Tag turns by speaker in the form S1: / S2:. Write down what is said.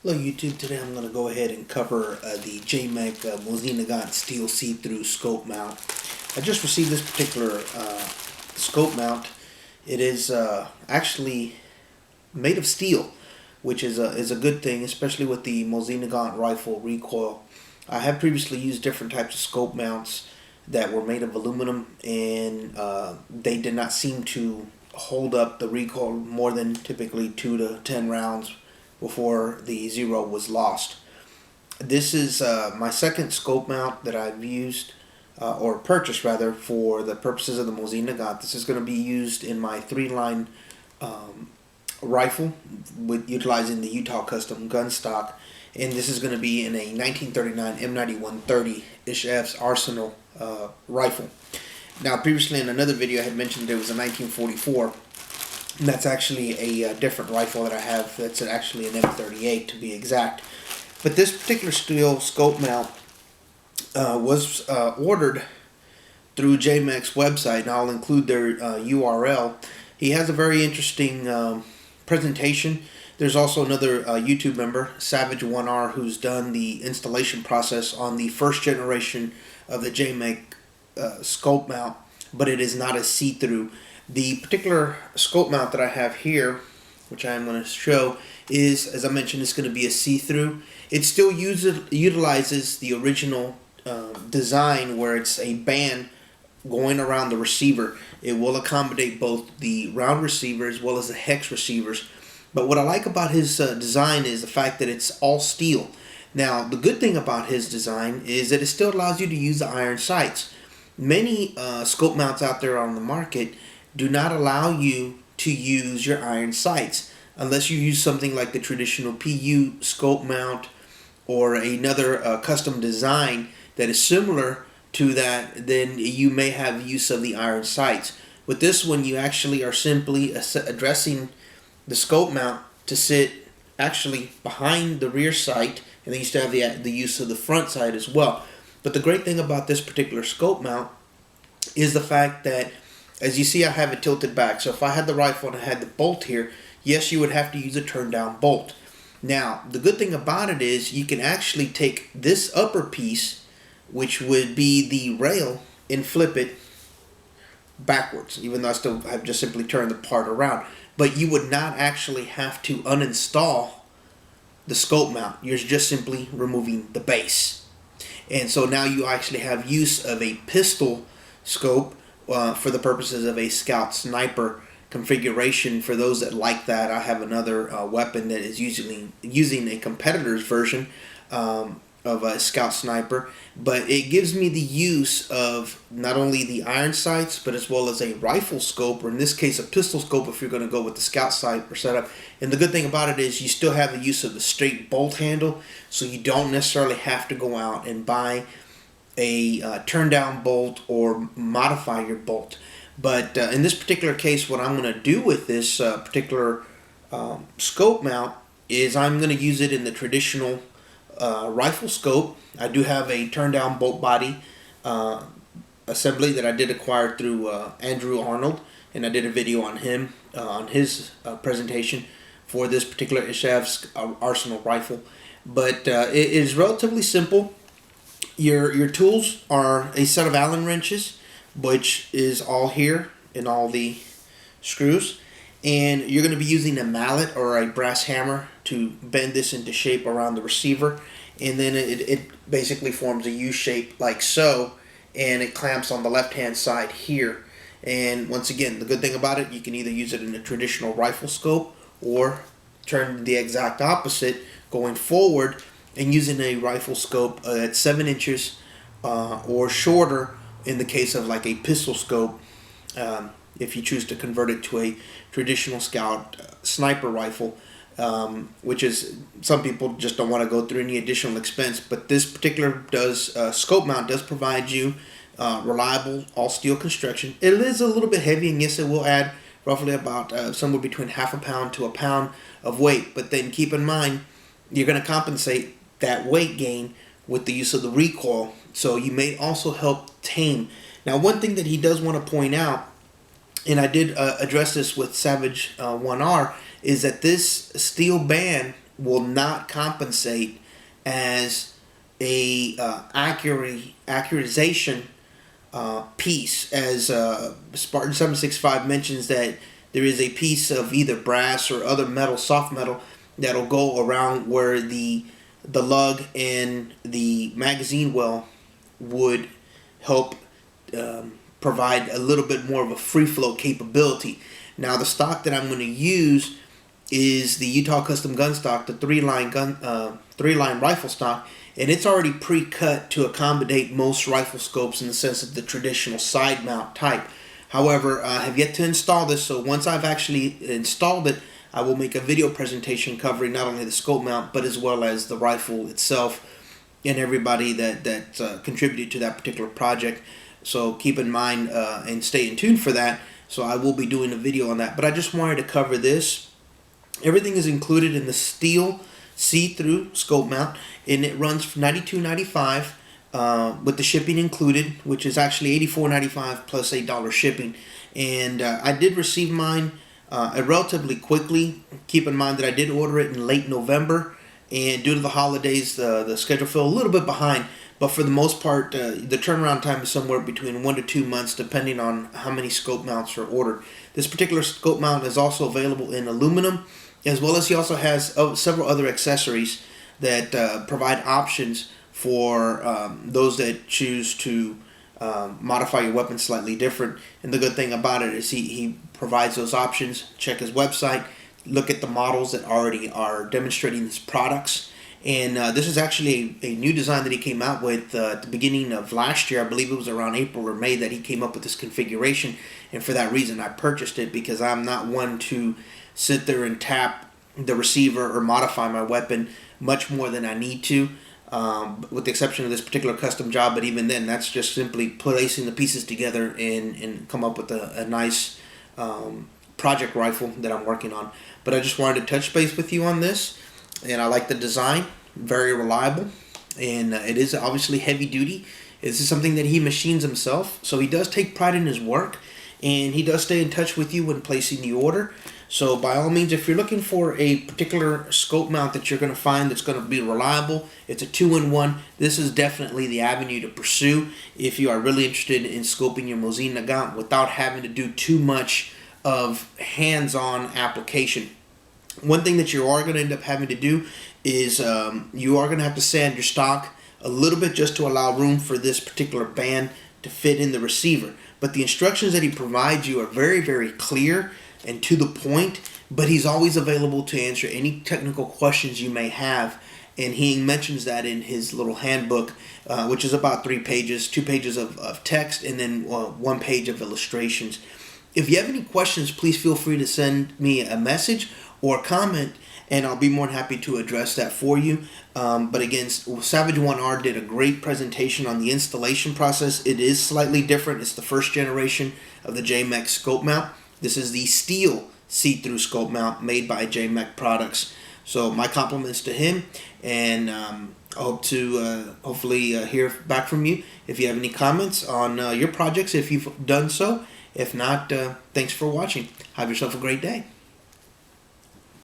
S1: Hello YouTube, today I'm going to go ahead and cover the JMECK Mosin-Nagant steel see-through scope mount. I just received this particular scope mount. It is actually made of steel, which is a good thing, especially with the Mosin-Nagant rifle recoil. I have previously used different types of scope mounts that were made of aluminum, and they did not seem to hold up the recoil more than typically 2 to 10 rounds before the zero was lost. This is my second scope mount that I've used or purchased rather for the purposes of the Mosin-Nagant. This is going to be used in my 3-line rifle with utilizing the Utah custom gun stock, and this is going to be in a 1939 M9130 ISHF's Arsenal rifle. Now previously in another video I had mentioned there was a 1944. And that's actually a different rifle that I have. That's actually an M38 to be exact. But this particular steel scope mount was ordered through JMECK's website, and I'll include their URL. He has a very interesting presentation. There's also another YouTube member, Savage1R, who's done the installation process on the first generation of the JMECK scope mount, but it is not a see-through. The particular scope mount that I have here, which I'm going to show, is, as I mentioned, it's going to be a see-through. It still utilizes the original design where it's a band going around the receiver. It will accommodate both the round receiver as well as the hex receivers. But what I like about his design is the fact that it's all steel. Now, the good thing about his design is that it still allows you to use the iron sights. Many scope mounts out there on the market do not allow you to use your iron sights unless you use something like the traditional PU scope mount or another custom design that is similar to that. Then you may have use of the iron sights. With this one, you actually are simply addressing the scope mount to sit actually behind the rear sight, and then you still have the use of the front sight as well. But the great thing about this particular scope mount is the fact that, as you see, I have it tilted back. So if I had the rifle and I had the bolt here, yes, you would have to use a turn down bolt. Now, the good thing about it is you can actually take this upper piece, which would be the rail, and flip it backwards, even though I still have just simply turned the part around. But you would not actually have to uninstall the scope mount. You're just simply removing the base. And so now you actually have use of a pistol scope for the purposes of a scout sniper configuration. For those that like that, I have another weapon that is usually using a competitor's version of a scout sniper, but it gives me the use of not only the iron sights but as well as a rifle scope, or in this case a pistol scope if you're going to go with the scout sight or setup. And the good thing about it is you still have the use of the straight bolt handle, so you don't necessarily have to go out and buy a turn down bolt or modify your bolt. But in this particular case, what I'm going to do with this particular scope mount is I'm going to use it in the traditional rifle scope. I do have a turn down bolt body assembly that I did acquire through Andrew Arnold, and I did a video on him on his presentation for this particular ISHF's Arsenal rifle. But it is relatively simple. Your tools are a set of Allen wrenches, which is all here in all the screws, and you're going to be using a mallet or a brass hammer to bend this into shape around the receiver, and then it basically forms a U shape like so, and it clamps on the left hand side here. And once again, the good thing about it, you can either use it in a traditional rifle scope or turn the exact opposite, going forward and using a rifle scope at 7 inches or shorter in the case of like a pistol scope, if you choose to convert it to a traditional scout sniper rifle, which is, some people just don't want to go through any additional expense. But this particular scope mount does provide you reliable all steel construction. It is a little bit heavy, and yes, it will add roughly about somewhere between half a pound to a pound of weight. But then keep in mind, you're going to compensate that weight gain with the use of the recoil, so you may also help tame. Now, one thing that he does want to point out, and I did address this with Savage 1R, is that this steel band will not compensate as a accuratization piece, as Spartan 765 mentions that there is a piece of either brass or other metal, soft metal, that'll go around where the lug and the magazine well would help provide a little bit more of a free flow capability. Now the stock that I'm going to use is the Utah Custom gun stock, the three-line rifle stock, and it's already pre-cut to accommodate most rifle scopes in the sense of the traditional side mount type. However, I have yet to install this, so once I've actually installed it, I will make a video presentation covering not only the scope mount, but as well as the rifle itself and everybody that contributed to that particular project. So keep in mind and stay in tune for that. So I will be doing a video on that. But I just wanted to cover this. Everything is included in the steel see-through scope mount, and it runs for $92.95 with the shipping included, which is actually $84.95 plus $8 shipping. And I did receive mine relatively quickly. Keep in mind that I did order it in late November, and due to the holidays, the schedule fell a little bit behind. But for the most part, the turnaround time is somewhere between 1 to 2 months, depending on how many scope mounts are ordered. This particular scope mount is also available in aluminum, as well as he also has several other accessories that provide options for those that choose to modify your weapon slightly different. And the good thing about it is he provides those options. Check his website, look at the models that already are demonstrating his products. And this is actually a new design that he came out with at the beginning of last year. I believe it was around April or May that he came up with this configuration. And for that reason, I purchased it, because I'm not one to sit there and tap the receiver or modify my weapon much more than I need to, with the exception of this particular custom job. But even then, that's just simply placing the pieces together and come up with a nice project rifle that I'm working on. But I just wanted to touch base with you on this. And I like the design, very reliable, and it is obviously heavy duty. This is something that he machines himself, so he does take pride in his work, and he does stay in touch with you when placing the order. So by all means, if you're looking for a particular scope mount that you're going to find that's going to be reliable, it's a 2-in-1, this is definitely the avenue to pursue if you are really interested in scoping your Mosin-Nagant without having to do too much of hands-on application. One thing that you are going to end up having to do is you are going to have to sand your stock a little bit just to allow room for this particular band to fit in the receiver. But the instructions that he provides you are very, very clear and to the point, but he's always available to answer any technical questions you may have. And he mentions that in his little handbook, which is about 3 pages, 2 pages of text, and then 1 page of illustrations. If you have any questions, please feel free to send me a message or comment, and I'll be more than happy to address that for you. But again, Savage 1R did a great presentation on the installation process. It is slightly different. It's the first generation of the JMECK scope mount. This is the steel see-through scope mount made by JMECK products. So my compliments to him, and I hope to hopefully hear back from you if you have any comments on your projects, if you've done so. If not, thanks for watching. Have yourself a great day.